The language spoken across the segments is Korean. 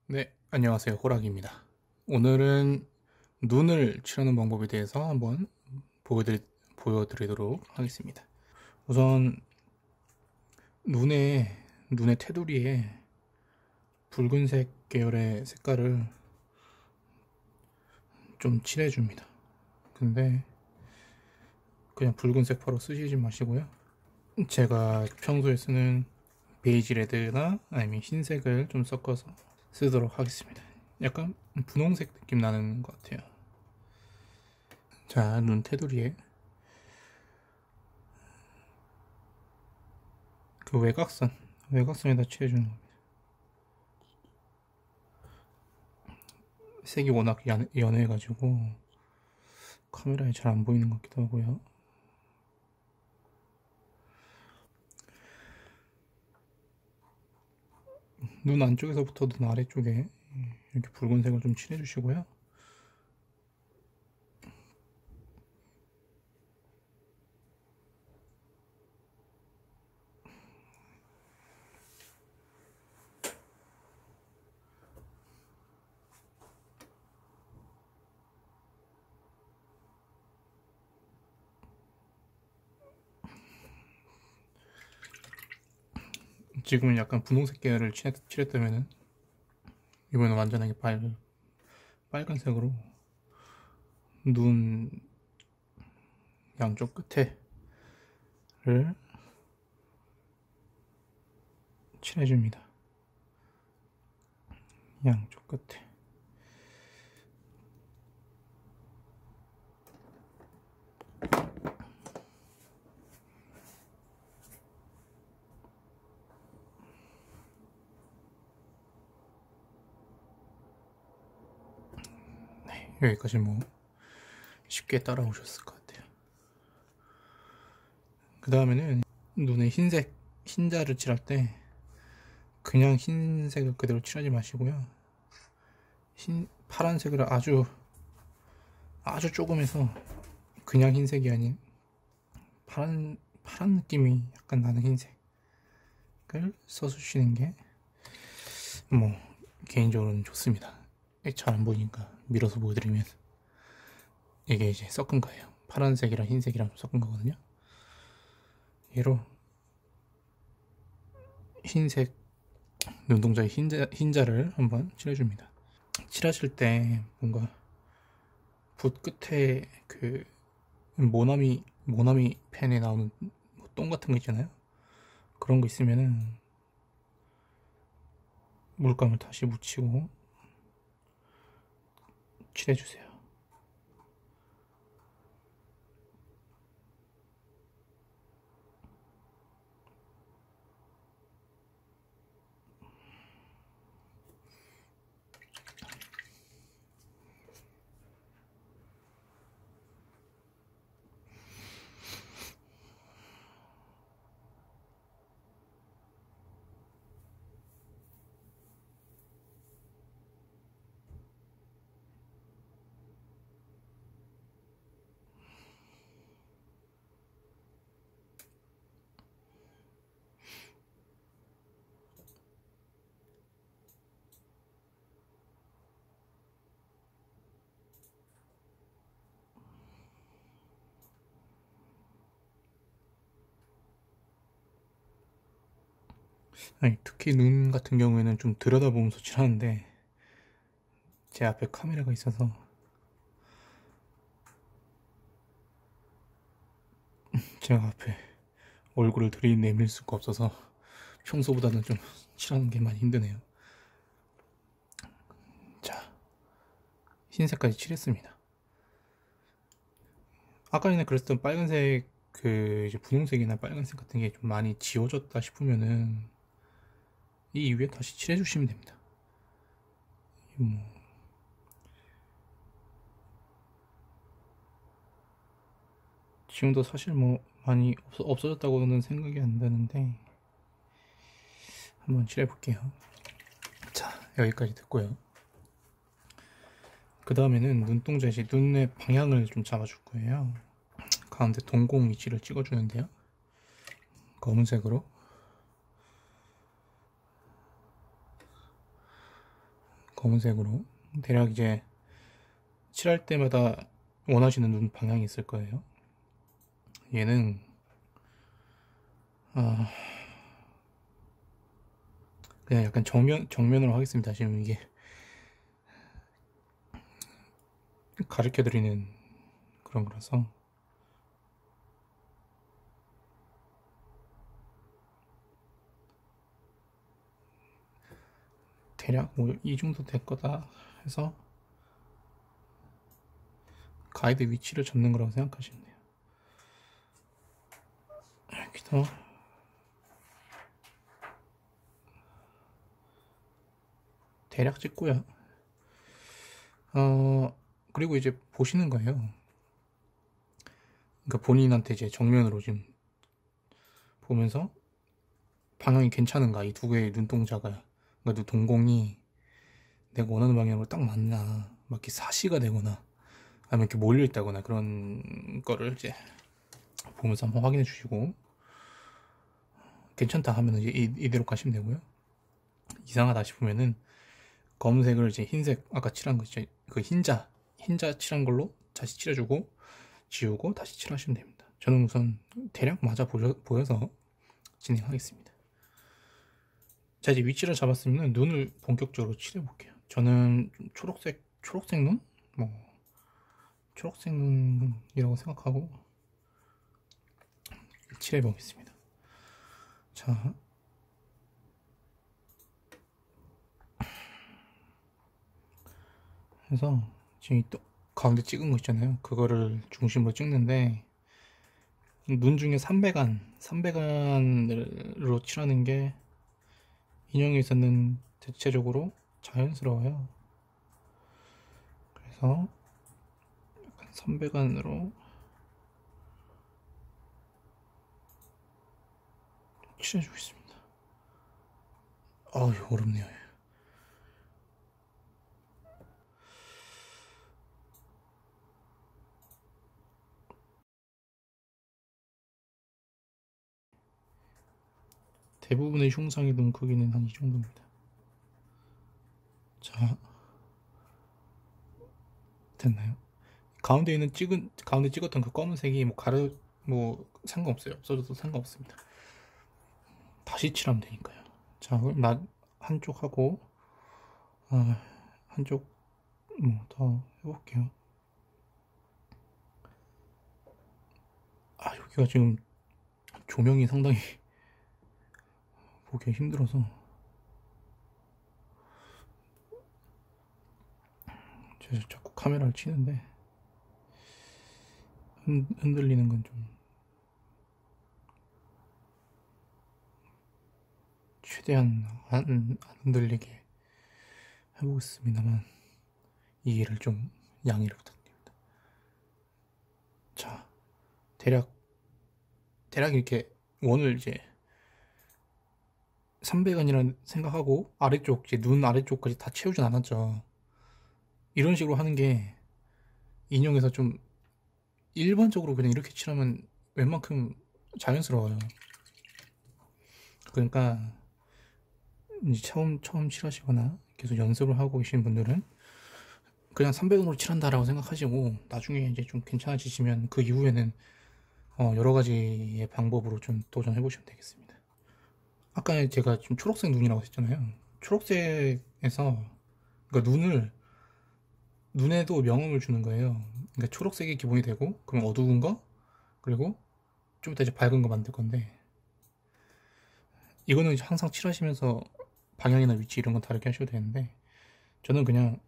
네, 안녕하세요. 호락입니다. 오늘은 눈을 칠하는 방법에 대해서 한번 보여드리도록 하겠습니다. 우선 눈의 테두리에 붉은색 계열의 색깔을 좀 칠해줍니다. 근데 그냥 붉은색 바로 쓰시지 마시고요. 제가 평소에 쓰는 베이지 레드나 아니면 흰색을 좀 섞어서 쓰도록 하겠습니다. 약간 분홍색 느낌 나는 것 같아요. 자, 눈 테두리에 그 외곽선에다 칠해주는 겁니다. 색이 워낙 연해가지고 카메라에 잘 안 보이는 것 같기도 하고요. 눈 안쪽에서부터 눈 아래쪽에 이렇게 붉은색을 좀 칠해주시고요. 지금은 약간 분홍색 계열을 칠했다면은 이번엔 완전하게 빨간색으로 눈 양쪽 끝에를 칠해줍니다. 양쪽 끝에. 네, 여기까지 뭐 쉽게 따라오셨을 것 같아요. 그 다음에는 눈에 흰자를 칠할 때 그냥 흰색을 그대로 칠하지 마시고요. 파란색을 아주 조금 해서 그냥 흰색이 아닌 파란 느낌이 약간 나는 흰색을 써주시는 게 뭐 개인적으로는 좋습니다. 잘 안 보이니까 밀어서 보여드리면 이게 이제 섞은 거예요. 파란색이랑 흰색이랑 섞은 거거든요. 얘로 흰색 눈동자의 흰자를 한번 칠해줍니다. 칠하실 때 뭔가 붓 끝에 그 모나미 펜에 나오는 똥 같은 거 있잖아요. 그런 거 있으면은 물감을 다시 묻히고 칠해주세요. 아니, 특히 눈 같은 경우에는 좀 들여다보면서 칠하는데 제 앞에 카메라가 있어서 제가 앞에 얼굴을 들이내밀 수가 없어서 평소보다는 좀 칠하는 게 많이 힘드네요. 자, 흰색까지 칠했습니다. 아까 전에 그랬던 빨간색 이제 분홍색이나 빨간색 같은 게 좀 많이 지워졌다 싶으면은 이 위에 다시 칠해주시면 됩니다. 뭐 지금도 사실 뭐 많이 없어졌다고는 생각이 안 드는데 한번 칠해볼게요. 자, 여기까지 됐고요. 그 다음에는 눈동자 이제 눈의 방향을 좀 잡아줄 거예요. 가운데 동공 위치를 찍어주는데요. 검은색으로 검은색으로. 대략 이제 칠할 때마다 원하시는 눈 방향이 있을 거예요. 얘는 그냥 약간 정면으로 하겠습니다. 지금 이게 가르쳐 드리는 그런 거라서. 대략 뭐 이 정도 될 거다 해서 가이드 위치를 잡는 거라고 생각하시면 돼요. 여기도 대략 찍고요. 그리고 이제 보시는 거예요. 그러니까 본인한테 이제 정면으로 지금 보면서 방향이 괜찮은가, 이 두 개의 눈동자가, 그러니까 동공이 내가 원하는 방향으로 딱 맞나, 막 이렇게 사시가 되거나 아니면 이렇게 몰려 있다거나 그런 거를 이제 보면서 한번 확인해 주시고, 괜찮다 하면 이제 이대로 가시면 되고요. 이상하다 싶으면은 검은색을 이제 흰색 아까 칠한 거 있죠, 그 흰자 칠한 걸로 다시 칠해주고 지우고 다시 칠하시면 됩니다. 저는 우선 대략 맞아 보여서 진행하겠습니다. 자, 이제 위치를 잡았으면 눈을 본격적으로 칠해 볼게요. 저는 좀 초록색 눈? 뭐 초록색 눈이라고 생각하고 칠해 보겠습니다. 자, 그래서 지금 또 가운데 찍은 거 있잖아요. 그거를 중심으로 찍는데, 눈 중에 3배간으로 칠하는 게 인형에서는 대체적으로 자연스러워요. 그래서 약간 3배간으로 칠해주고 있습니다. 아유, 어렵네요. 대부분의 흉상의 눈 크기는 한 이 정도입니다. 자, 됐나요? 가운데 찍었던 그 검은색이 뭐 상관없어요. 없어져도 상관없습니다. 다시 칠하면 되니까요. 자, 그럼 한쪽 하고, 한쪽 뭐 더 해볼게요. 여기가 지금 조명이 상당히 보기 힘들어서 제가 자꾸 카메라를 치는데 흔들리는 건 좀 최대한 안 흔들리게 해보겠습니다만 이해를 좀 양해를 부탁드립니다. 자, 대략 이렇게 원을 이제 300원이라는 생각하고 아래쪽, 이제 눈 아래쪽까지 다 채우진 않았죠. 이런 식으로 하는 게 인형에서 좀 일반적으로 그냥 이렇게 칠하면 웬만큼 자연스러워요. 그러니까 이제 처음 칠하시거나 계속 연습을 하고 계신 분들은 그냥 300원으로 칠한다라고 생각하시고, 나중에 이제 좀 괜찮아지시면 그 이후에는 여러 가지의 방법으로 좀 도전해 보시면 되겠습니다. 아까 제가 좀 초록색 눈이라고 했잖아요. 초록색에서, 그러니까 눈에도 명암을 주는 거예요. 그러니까 초록색이 기본이 되고, 그럼 어두운 거, 그리고 좀 이따 이제 밝은 거 만들 건데, 이거는 이제 항상 칠하시면서 방향이나 위치 이런 건 다르게 하셔도 되는데, 저는 그냥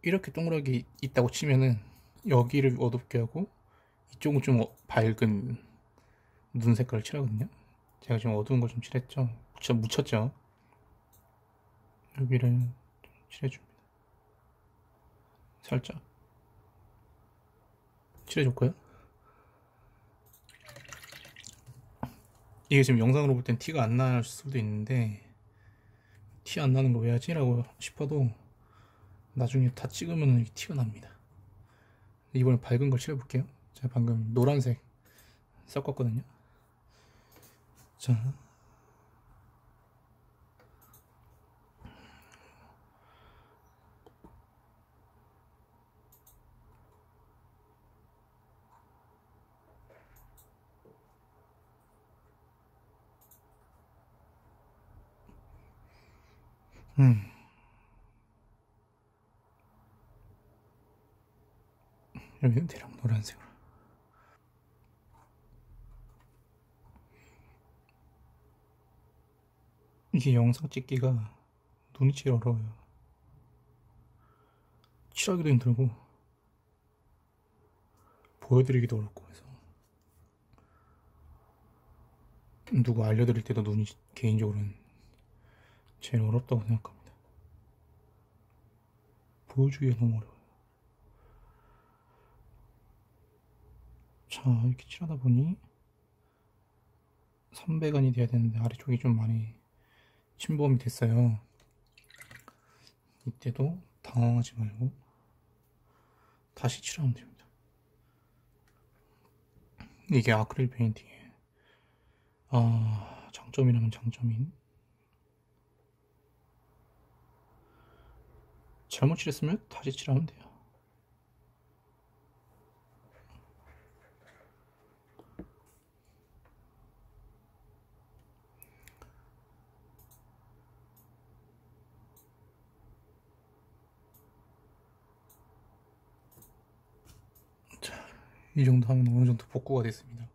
이렇게 동그랗게 있다고 치면은 여기를 어둡게 하고 이쪽은 좀 밝은 눈 색깔을 칠하거든요. 제가 지금 어두운 걸 좀 칠했죠. 묻혔죠. 여기를 좀 칠해줍니다. 살짝 칠해줬고요. 이게 지금 영상으로 볼 땐 티가 안 날 수도 있는데, 티 안 나는 거 왜 하지? 라고 싶어도 나중에 다 찍으면 티가 납니다. 이번에 밝은 걸 칠해볼게요. 제가 방금 노란색 섞었거든요. 자, 음, 여기는 대략 노란색으로. 이게 영상 찍기가 눈이 제일 어려워요. 칠하기도 힘들고 보여드리기도 어렵고 해서 누구 알려드릴 때도 눈이 개인적으로는 제일 어렵다고 생각합니다. 보여주기가 너무 어려워요. 자, 이렇게 칠하다 보니 300안이 돼야 되는데 아래쪽이 좀 많이 침범이 됐어요. 이때도 당황하지 말고 다시 칠하면 됩니다. 이게 아크릴 페인팅의 장점이라면 장점인, 잘못 칠했으면 다시 칠하면 돼요. 자, 이 정도 하면 어느 정도 복구가 됐습니다.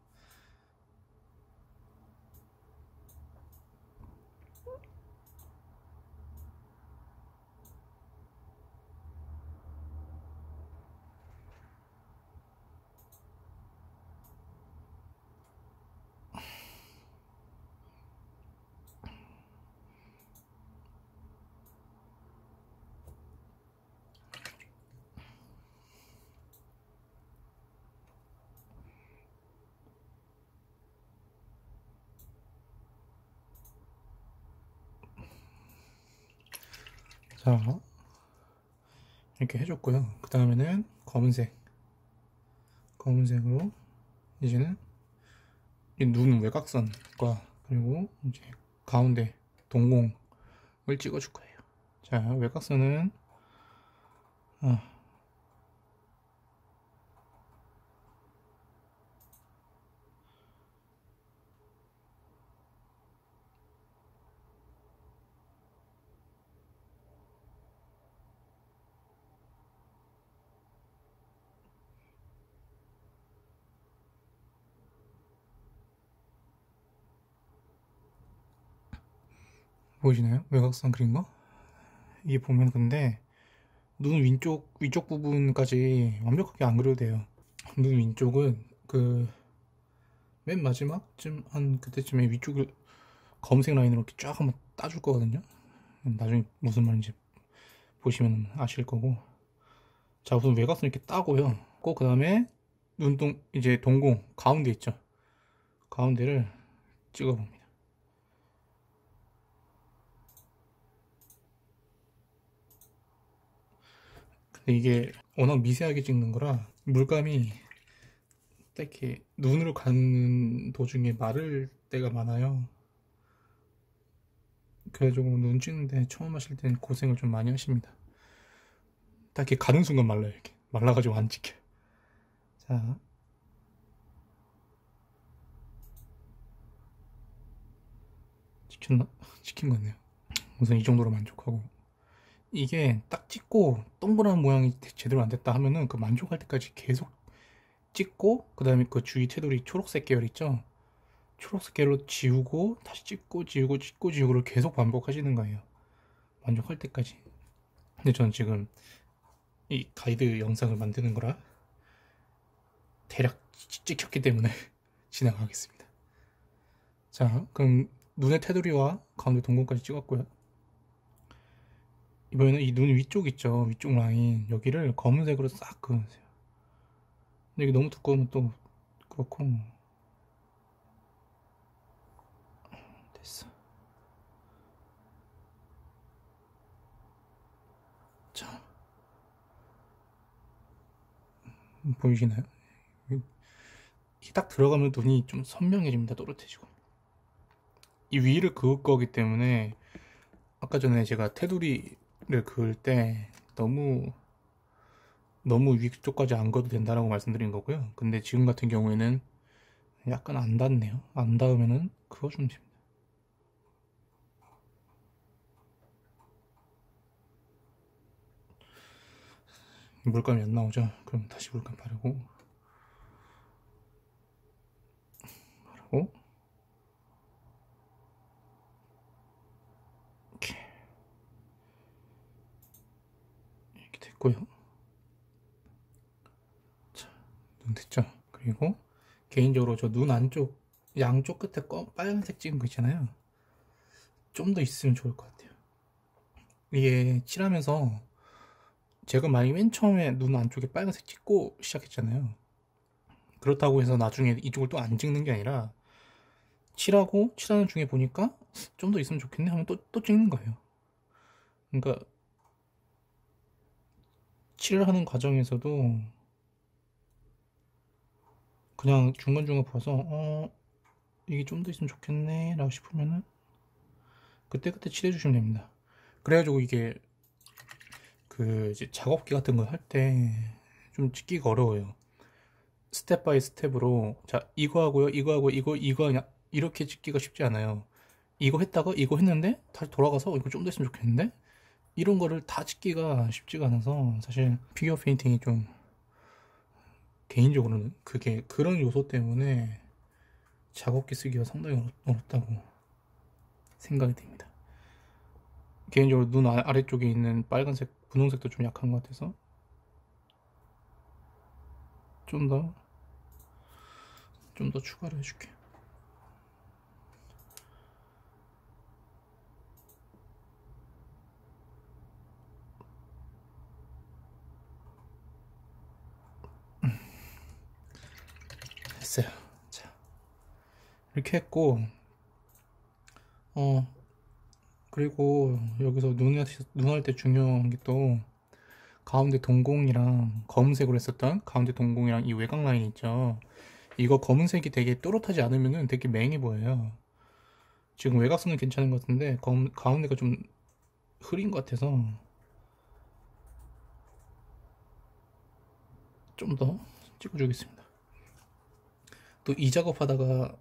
자, 이렇게 해줬고요. 그 다음에는 검은색으로 이제는 이 눈 외곽선과 그리고 이제 가운데 동공을 찍어줄 거예요. 자, 외곽선은 보이시나요? 외곽선 그린 거? 이게 보면 근데 눈 위쪽 부분까지 완벽하게 안 그려도 돼요. 눈 위쪽은 그 맨 마지막쯤 한 그때쯤에 위쪽을 검은색 라인으로 이렇게 쫙 한번 따줄 거거든요. 나중에 무슨 말인지 보시면 아실 거고. 자, 우선 외곽선 이렇게 따고요. 꼭 그 다음에 눈동 이제 동공 가운데 있죠. 가운데를 찍어봅니다. 근데 이게 워낙 미세하게 찍는 거라 물감이 딱히 눈으로 가는 도중에 마를 때가 많아요. 그래가지고 눈 찍는데 처음 하실 때는 고생을 좀 많이 하십니다. 딱히 가는 순간 말라요. 이렇게 말라가지고 안 찍혀요. 자, 찍혔나? 찍힌 것 같네요. 우선 이 정도로 만족하고, 이게 딱 찍고 동그란 모양이 제대로 안 됐다 하면은 그 만족할 때까지 계속 찍고, 그 다음에 그 주위 테두리 초록색 계열 있죠? 초록색 계열로 지우고 다시 찍고 지우고 찍고 지우고를 계속 반복하시는 거예요. 만족할 때까지. 근데 저는 지금 이 가이드 영상을 만드는 거라 대략 찍혔기 때문에 지나가겠습니다. 자, 그럼 눈의 테두리와 가운데 동공까지 찍었고요. 이번에는 이 눈 위쪽 있죠? 위쪽 라인 여기를 검은색으로 싹 그으세요. 근데 이게 너무 두꺼우면 또 그렇고. 됐어. 자, 보이시나요? 이게 딱 들어가면 눈이 좀 선명해집니다. 또렷해지고. 이 위를 그을 거기 때문에 아까 전에 제가 테두리를 그을 때 너무 위쪽까지 안 그어도 된다라고 말씀드린 거고요. 근데 지금 같은 경우에는 약간 안 닿네요. 안 닿으면은 그어주면 됩니다. 물감이 안 나오죠. 그럼 다시 물감 바르고 이렇게 됐고요. 자, 눈 됐죠? 그리고 개인적으로 저 눈 안쪽 양쪽 끝에 빨간색 찍은 거 있잖아요. 좀 더 있으면 좋을 것 같아요. 이게 칠하면서 제가 만약에 맨 처음에 눈 안쪽에 빨간색 찍고 시작했잖아요. 그렇다고 해서 나중에 이쪽을 또 안 찍는 게 아니라 칠하는 중에 보니까 좀 더 있으면 좋겠네 하면 또 찍는 거예요. 그러니까 칠을 하는 과정에서도 그냥 중간중간 봐서 이게 좀 더 있으면 좋겠네 라고 싶으면은 그때 칠해 주시면 됩니다. 그래가지고 이게 그 이제 작업기 같은 거 할 때 좀 찍기가 어려워요. 스텝 바이 스텝으로 자 이거 하고요, 이거 하고 이거 그냥 이렇게 찍기가 쉽지 않아요. 이거 했다가 이거 했는데 다시 돌아가서 이거 좀 더 했으면 좋겠는데 이런 거를 다 찍기가 쉽지가 않아서 사실 피규어 페인팅이 좀 개인적으로는 그게 그런 요소 때문에 작업기 쓰기가 상당히 어렵다고 생각이 됩니다. 개인적으로 눈 아래쪽에 있는 빨간색, 분홍색도 좀 약한 것 같아서 좀 더 추가를 해줄게요. 됐어요. 자, 이렇게 했고, 그리고 여기서 눈할 때 중요한 게 또 가운데 동공이랑 검은색으로 했었던 가운데 동공이랑 이 외곽 라인 있죠. 이거 검은색이 되게 또렷하지 않으면 되게 맹해 보여요. 지금 외곽선은 괜찮은 것 같은데 가운데가 좀 흐린 것 같아서 좀 더 찍어주겠습니다. 또 이 작업하다가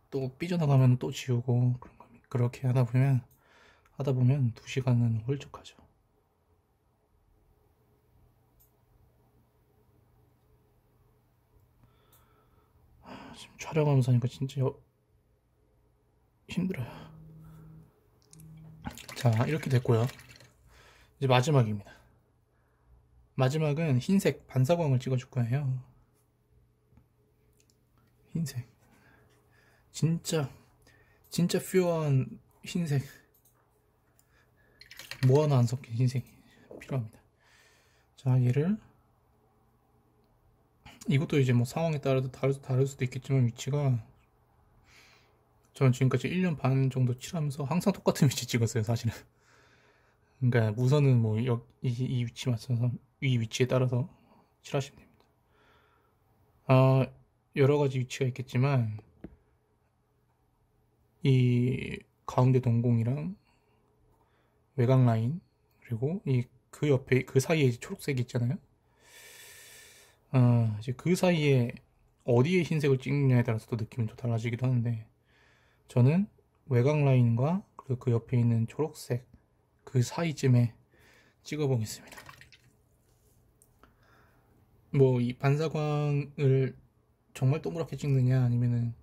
또 삐져나가면 또 지우고 그런 겁니다. 그렇게 하다 보면 2시간은 훌쩍 가죠. 지금 촬영하면서 하니까 진짜 힘들어요. 자, 이렇게 됐고요. 이제 마지막입니다. 마지막은 흰색 반사광을 찍어줄 거예요. 흰색 진짜 퓨어한 흰색, 뭐 하나 안 섞인 흰색이 필요합니다. 자, 얘를 이것도 이제 뭐 상황에 따라서 다를 수도 있겠지만 위치가 저는 지금까지 1년 반 정도 칠하면서 항상 똑같은 위치 찍었어요, 사실은. 그러니까 우선은 뭐 이 위치 맞춰서 이 위치에 따라서 칠하시면 됩니다. 여러 가지 위치가 있겠지만 이 가운데 동공이랑 외곽 라인 그리고 그 옆에 그 사이에 초록색이 있잖아요. 이제 그 사이에 어디에 흰색을 찍느냐에 따라서 또 느낌이 또 달라지기도 하는데 저는 외곽 라인과 그리고 그 옆에 있는 초록색 그 사이쯤에 찍어 보겠습니다. 뭐 이 반사광을 정말 동그랗게 찍느냐 아니면은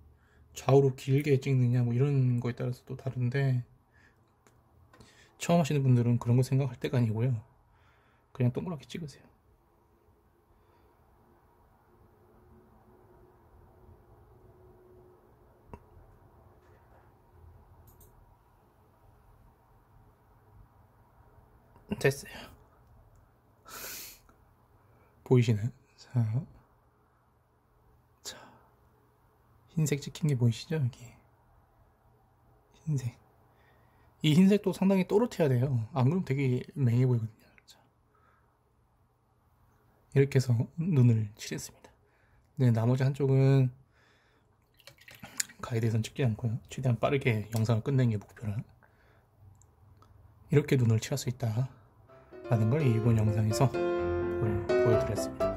좌우로 길게 찍느냐 뭐 이런 거에 따라서 또 다른데 처음 하시는 분들은 그런 거 생각할 때가 아니고요. 그냥 동그랗게 찍으세요. 됐어요. 보이시나요? 자, 흰색 찍힌 게 보이시죠? 여기 흰색. 이 흰색도 상당히 또렷해야 돼요. 안 그러면 되게 맹해 보이거든요. 자, 이렇게 해서 눈을 칠했습니다. 네, 나머지 한쪽은 가이드에선 찍지 않고요. 최대한 빠르게 영상을 끝내는 게 목표라 이렇게 눈을 칠할 수 있다 라는 걸 이번 영상에서 보여드렸습니다.